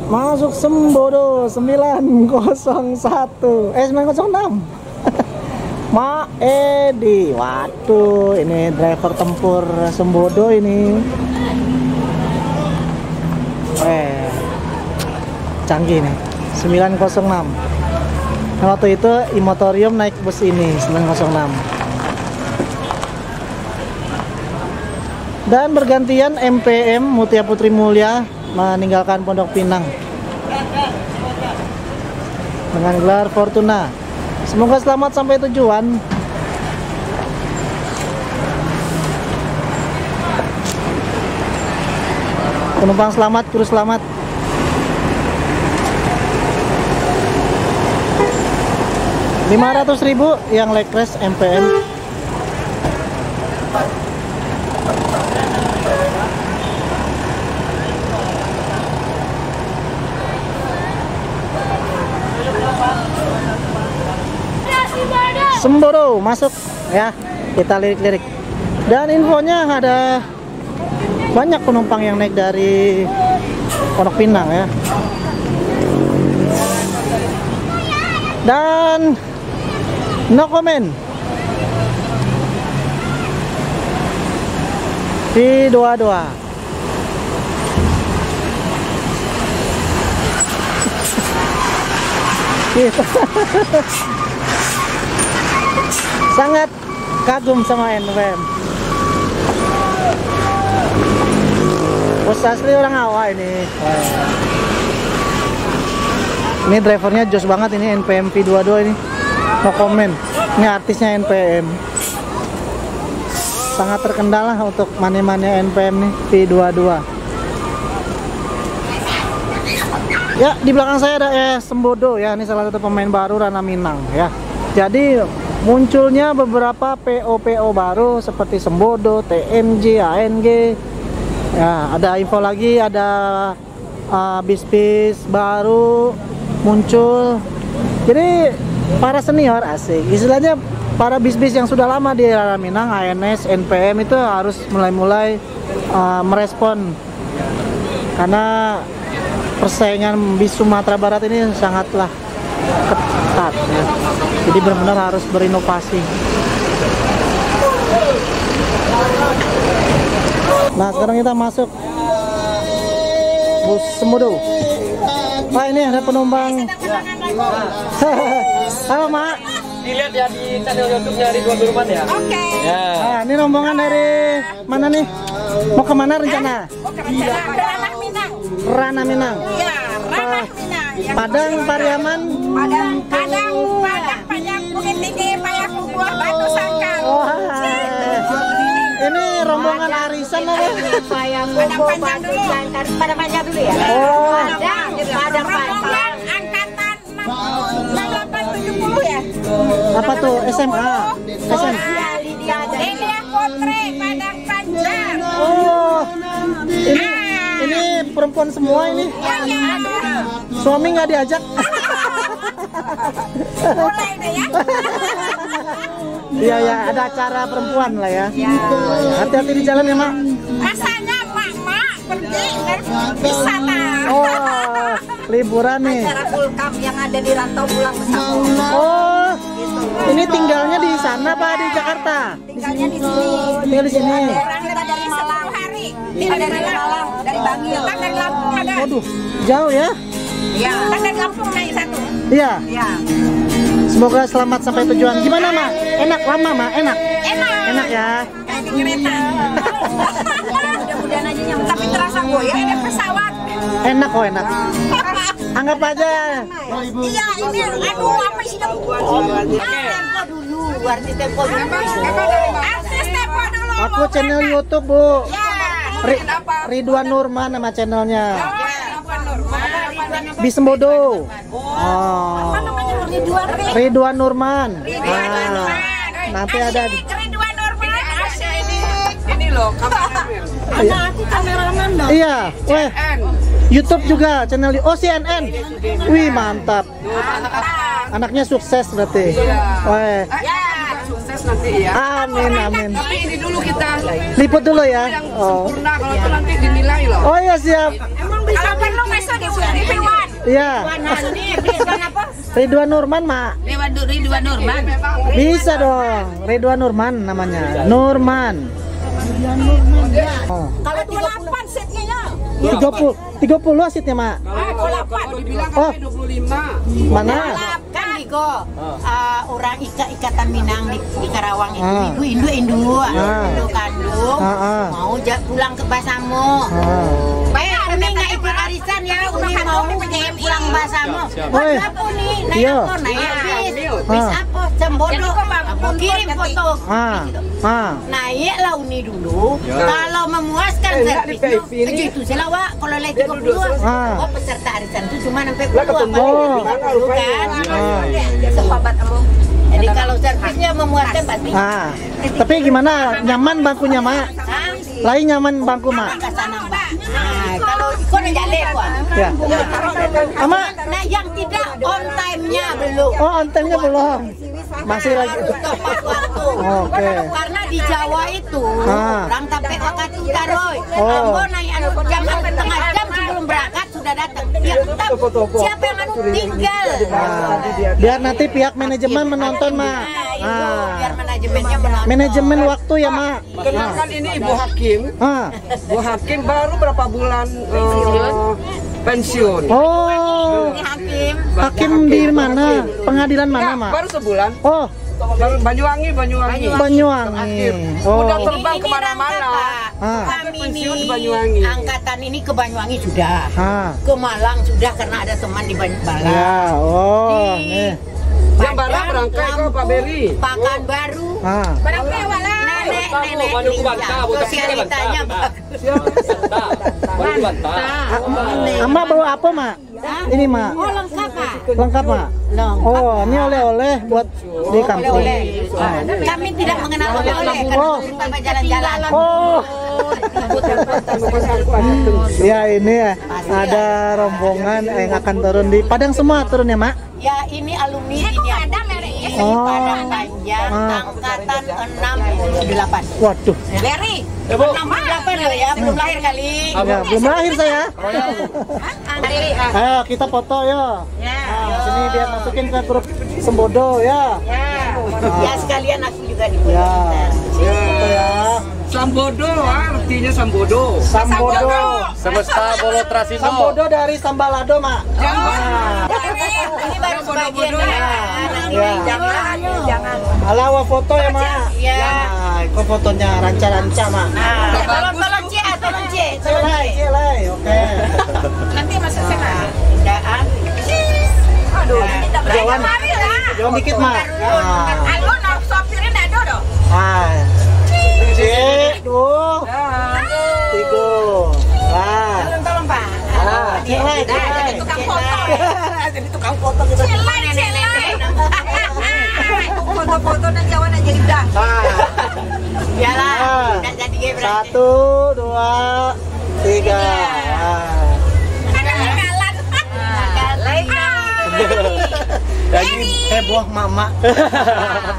Masuk Sembodo 901 906. Ma Edi. Waduh, ini driver tempur Sembodo ini. Canggih nih. 906. Waktu itu Imotorium naik bus ini 906. Dan bergantian MPM Mutia Putri Mulia meninggalkan Pondok Pinang dengan gelar Fortuna. Semoga selamat sampai tujuan. Penumpang selamat, kru selamat. Rp500.000 yang leg race MPM. Sembodo masuk ya, kita lirik-lirik. Dan infonya ada banyak penumpang yang naik dari Pondok Pinang ya. Dan no comment. V22. Sangat kagum sama NPM. Bos asli orang Awa ini. Ini drivernya jos banget ini, NPM V22 ini. No comment. Ini artisnya NPM. Sangat terkenal lah untuk mane-mane NPM nih V22. Ya, di belakang saya ada Sembodo ya. Ini salah satu pemain baru Rana Minang ya. Jadi munculnya beberapa PO baru seperti Sembodo, TMJ, ANG. Ya, ada info lagi, ada bis-bis baru muncul. Jadi para senior asik, istilahnya para bis-bis yang sudah lama di Rana Minang, ANS, NPM itu harus mulai merespon, karena persaingan bis Sumatera Barat ini sangatlah ketat ya. Jadi benar-benar harus berinovasi. Nah, sekarang kita masuk bus Sembodo. Pak, ini ada penumpang. Halo, Mak. Dilihat ya di channel YouTube-nya Ridwan Nurman ya. Oke. Ya. Nah, ini rombongan dari mana nih? Mau kemana rencana? Ranah Minang. Rana Minang. Ya, Ranah Minang. Padang, Pariaman. Padang, Bukit Tinggi, Payakumbuh, Batu Sangkar. Wah. Ini rombongan arisan apa? Pada panjang dulu ya. Oh. Padang rombongan angkatan 6870 ya. Apa tuh? SMA. SM. Lydia Putri, Padang Panjang. Oh. Ini perempuan semua ini. Ya. Suami nggak diajak? Mulai deh ya. Iya ya, ada acara perempuan lah ya. Hati-hati di jalan ya, Mak. Rasanya mak pergi wisata. Oh, liburan nih. Acara Fulkam yang ada di Rantau pulang bersama. Oh, ini tinggalnya di sana Pak, di Jakarta? Tinggalnya di sini. Tinggal di sini. Orang kita dari Malang hari. Kita dari Malang, dari Bangil. Kita dari Lampung ada. Waduh, jauh ya? Iya. Kita dari Lampung naik satu. Iya. Iya. Semoga selamat sampai tujuan. Gimana, Mak? Enak lama, Mak? Enak? Enak. Enak ya? Kayak di kereta. Mudah-mudahan aja nyampe. Tapi terasa goyah ada pesawat. Enak kok, enak. Anggap aja. Iya, ini aduh apa sih dong? Tempo dulu, artis tempo dulu. Artis tempo dulu. Aku channel YouTube, Bu. Ya. Ridwan Nurman nama channelnya. Ridwan Nurman. Di Sembodo. Oh. Apa namanya? Ridwan Nurman. Ridwan Nah, Nurman. nanti ada. Ridwan Nurman asik. Ini loh kameramen. Aku kameramen dong. Iya, weh. YouTube juga channel. Oh, CNN. Wih, mantap. Anaknya sukses berarti. Weh. Ya, sukses nanti ya. Amin, amin. Tapi ini dulu kita Liput dulu ya. yang Oh. sempurna, kalau itu nanti dinilai loh. Oh iya siap. Kalau perlu besok di Pirwan. Iya. Ridwan apa? Ridwan Nurman, Mak. Ridwan Nurman. Bisa dong. Ridwan Nurman namanya. Nurman. Oh. Kalau 28 setnya ya. 30 asitnya, Mak. Kalau dibilang Oh. katanya 25. Mana? Kan Digo, orang ikatan Minang di Karawang itu Ah. ibu Indu Ah. kandung Ah. mau pulang ke Basamo. Baik, Uni nggak ikut arisan ya, Uni mau pulang ke Basamo. Oi. Apa nih? Naik Iya. apa? Naik bis. Bis Ah. apa? Cembodo. Aku kirim foto. Ah. Naiklah Uni dulu. Kalau memuaskan servisnya, itu selawak. Kalau lagi 30, Ah. oh peserta arisan itu cuma sampai puluh apa? Oh. 30 kan? Ah. Sahabat kamu. Jadi kalau servisnya memuaskan pasti. Ah. Tapi gimana? Nyaman bangkunya, Mak? Hah? Lain nyaman bangku, Mak? Ke sana, Mbak. Nah, kalau kau nak jalan kuah. Ya. Ama, Nah, yang tidak on time-nya belum. oh on time-nya belum. Masih lagi. Harus tepat waktu. Oke. Karena di Jawa itu Ah. orang sampai waktu taroy. Oh. Ambo naik jam setengah jam sebelum berangkat sudah datang. Ya tetap siapa yang tinggal. Ah, biar nanti pihak manajemen menonton, Mak. Nah, itu Ah. biar manajemennya menonton. Manajemen waktu ya, Mak. Kenalkan ini Ibu Hakim. Ah. Bu Hakim baru berapa bulan pensiun. Oh. Ini hakim. Hakim di mana? Pengadilan mana, Mak? Baru sebulan. Oh, Baru Banyuwangi. Banyuwangi. Oh. Udah terbang Ini kemana-mana. rangka, Pak. Ah. Kami Pensiun di ini Banyuwangi. angkatan ini ke Banyuwangi sudah. Ah. Ke Malang sudah karena ada teman di Malang. Ya, oh, Di nih. Yang barang berangkai kok Pak Beri. Pekanbaru. Ah. Barangkai wala. Nenek sosialitanya bagus. Ama bawa apa, Mak? Ini, Mak. Oh lengkap Pak. Lengkap, Mak. Oh, ini oleh-oleh buat di kampung. Oleh-oleh. Kami tidak mengenal oleh-oleh karena Oh. sampai jalan-jalan. Oh. Ya, ini ya. Ada rombongan yang akan turun di Padang semua turun ya, Mak? Ya ini alumni ini ada merek Oh. Padang Panjang Ah. angkatan 68. Waduh. Leri, 68 loh ya, belum lahir kali. Ya, belum lahir saya. Leri, Ayo kita foto ya. ya. Nah, sini biar masukin ke grup Sembodo ya. Ya sekalian aku juga di Ya. Foto ya. Sambodo, artinya Sambodo. Sambodo. Semesta Bolo Trasindo. Sambodo dari Sambalado, Mak. Ah. Ini baru sebagian Ya. jangan. Alawa foto ya, Mak. Ya. Nah, itu fotonya ranca-ranca, Mak. Tolong C, tolong C. Cilai. Oke. Nanti masuk sana. Indaan. Aduh, kita Jauhan. mari lah. Jauhan dikit, Mak. Nah. Halo, sopirin ada dong. Ah. Cek, 2, 3. Ah. Tolong Pak. Cilai. Jadi tukang foto. Jadi tukang foto gitu. Cilai. Foto-foto dan Jawa nak jadi dah. Ah. Biarlah. Ah. Nak jadi game 1, 2, 3. Ah. Lagi heboh mama.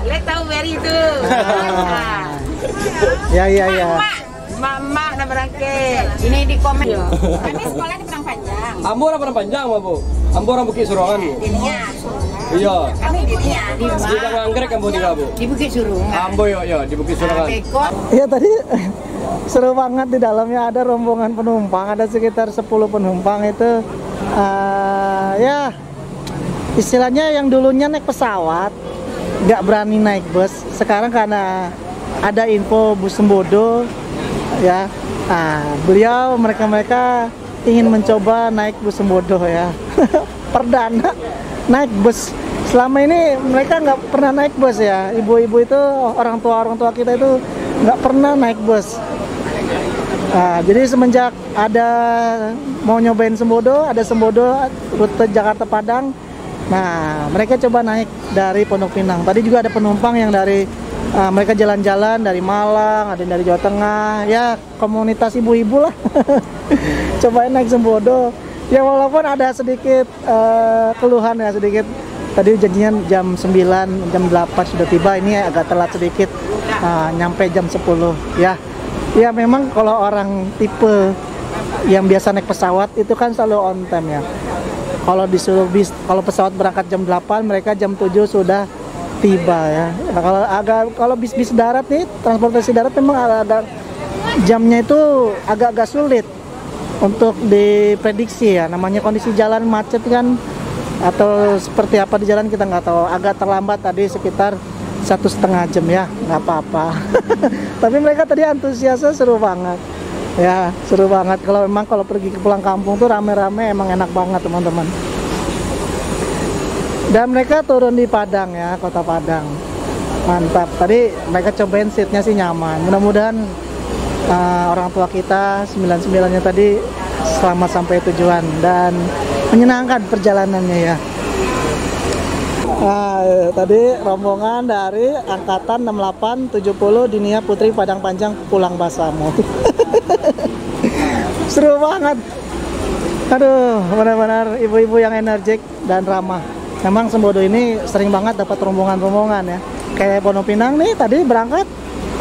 Lihat tahu Mary itu. Ya. Mama nak berangkat. Ini di komen. Kami sekolah di Padang Panjang. Ambo orang Padang Panjang, Bu. Ambo orang Bukit Surongan, Bu. Dirinya. Iya. Kami dirinya di Di Bang Anggrek Ambo juga, Bu. di Bukit Surungan. Ambo ya, di Bukit Surongan. Bekon. Ya tadi seru banget di dalamnya, ada rombongan penumpang, ada sekitar 10 penumpang itu. Ya istilahnya yang dulunya naik pesawat nggak berani naik bus, sekarang karena ada info bus Sembodo ya, beliau mereka ingin mencoba naik bus Sembodo ya. Perdana naik bus. Selama ini mereka nggak pernah naik bus ya, ibu-ibu itu, orang tua kita itu nggak pernah naik bus. Jadi semenjak ada mau nyobain Sembodo, ada Sembodo rute Jakarta Padang. Nah, mereka coba naik dari Pondok Pinang. Tadi juga ada penumpang yang dari mereka jalan-jalan dari Malang, ada yang dari Jawa Tengah. Ya, komunitas ibu-ibu lah. Cobain naik Sembodo. Ya walaupun ada sedikit keluhan ya, sedikit Tadi janjinya jam 9, jam 8 sudah tiba. Ini agak telat sedikit, nyampe jam 10 ya. Ya memang kalau orang tipe yang biasa naik pesawat itu kan selalu on time ya. Kalau disuruh kalau pesawat berangkat jam 8, mereka jam 7 sudah tiba ya. Nah, kalau bis darat nih, transportasi darat memang ada jamnya itu agak sulit untuk diprediksi ya. Namanya kondisi jalan macet kan, atau seperti apa di jalan kita nggak tahu. Agak terlambat tadi sekitar 1,5 jam ya, nggak apa-apa. Tapi mereka tadi antusiasnya seru banget ya, seru banget. Kalau memang kalau pergi ke pulang kampung tuh rame-rame emang enak banget teman-teman. Dan mereka turun di Padang ya, kota Padang, mantap. Tadi mereka cobain seatnya sih nyaman. Mudah-mudahan orang tua kita 99-nya tadi selamat sampai tujuan dan menyenangkan perjalanannya ya. Tadi rombongan dari angkatan 6870 Dinia Putri Padang Panjang pulang Basamo. Seru banget. Aduh, benar-benar ibu-ibu yang energik dan ramah. Memang Sembodo ini sering banget dapat rombongan-rombongan ya. Kayak Pondok Pinang nih tadi berangkat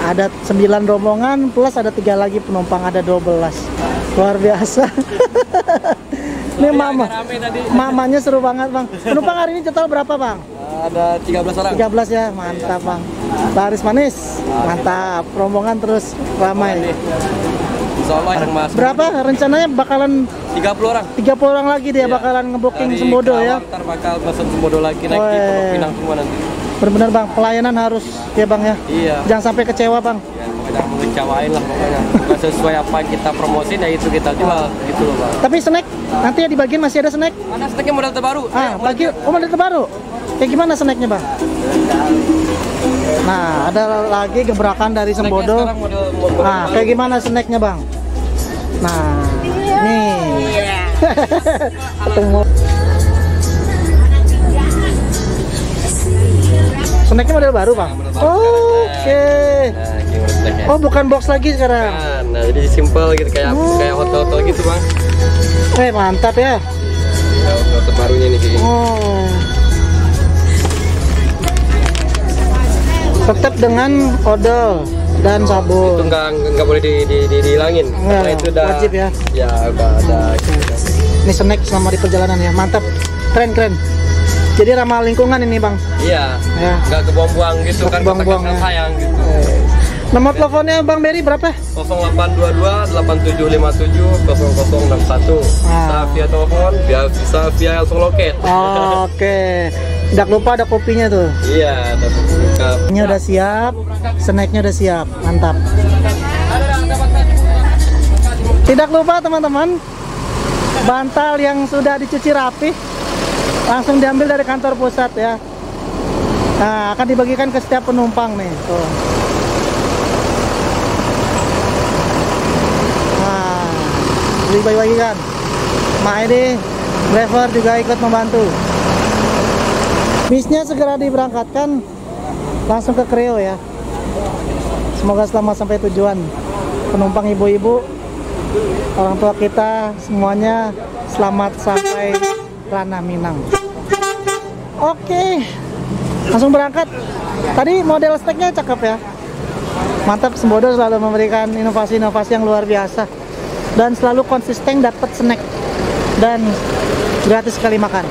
ada 9 rombongan plus ada 3 lagi penumpang, ada 12. Luar biasa. Ini mamanya seru banget bang. Penumpang hari ini total berapa bang? Ada 13 orang. 13 ya, mantap bang. Laris manis, mantap. Rombongan terus ramai. Berapa rencananya bakalan 30 orang. 30 orang lagi dia bakalan ngebooking Sembodo ya. Ntar bakal pesen Sembodo lagi naik di Pondok Pinang semua nanti. Benar-benar bang, pelayanan harus ya bang ya. Iya. Jangan sampai kecewa bang. Ya, jangan mengecewain lah pokoknya. Bukan sesuai apa yang kita promosin ya itu kita jual gitu loh bang. Tapi snack nanti ya di bagian masih ada snack. Ada snacknya model terbaru. Model terbaru. Kayak gimana snacknya bang? Nah, ada lagi gebrakan dari Sembodo. Nah, kayak gimana snacknya bang? Nah, nih. Tunggu. Snacknya model baru bang. Oke. Oh, bukan box lagi sekarang. Nah, jadi simple gitu kayak hotel-hotel gitu bang. Mantap ya. Ya, hotel terbarunya nih kayak. Tetap dengan odol dan sabun. Itu nggak boleh dihilangin. Karena itu udah wajib ya. Ya udah ada. Ini snack selama di perjalanan ya, mantap, keren. Jadi ramah lingkungan ini bang. Iya. Ya. Nggak kebuang-buang gitu kan. Kebuang-buang ya. Sayang gitu. Nomor teleponnya Bang Berry berapa? 0822 8757 0061. Bisa via telepon, bisa via langsung loket. Oke. Tidak lupa ada kopinya tuh. Iya, ada kopi. Ini udah siap, snacknya udah siap, mantap. Tidak lupa teman-teman, bantal yang sudah dicuci rapi langsung diambil dari kantor pusat ya. Nah, akan dibagikan ke setiap penumpang nih. Tuh. Nah, dibagi-bagikan. Maedi, driver juga ikut membantu. Bisnya segera diberangkatkan langsung ke Kreo ya. Semoga selamat sampai tujuan. Penumpang ibu-ibu, orang tua kita semuanya selamat sampai Ranah Minang. Oke, langsung berangkat. Tadi model snacknya cakep ya. Mantap, Sembodo selalu memberikan inovasi-inovasi yang luar biasa dan selalu konsisten dapat snack dan gratis sekali makan.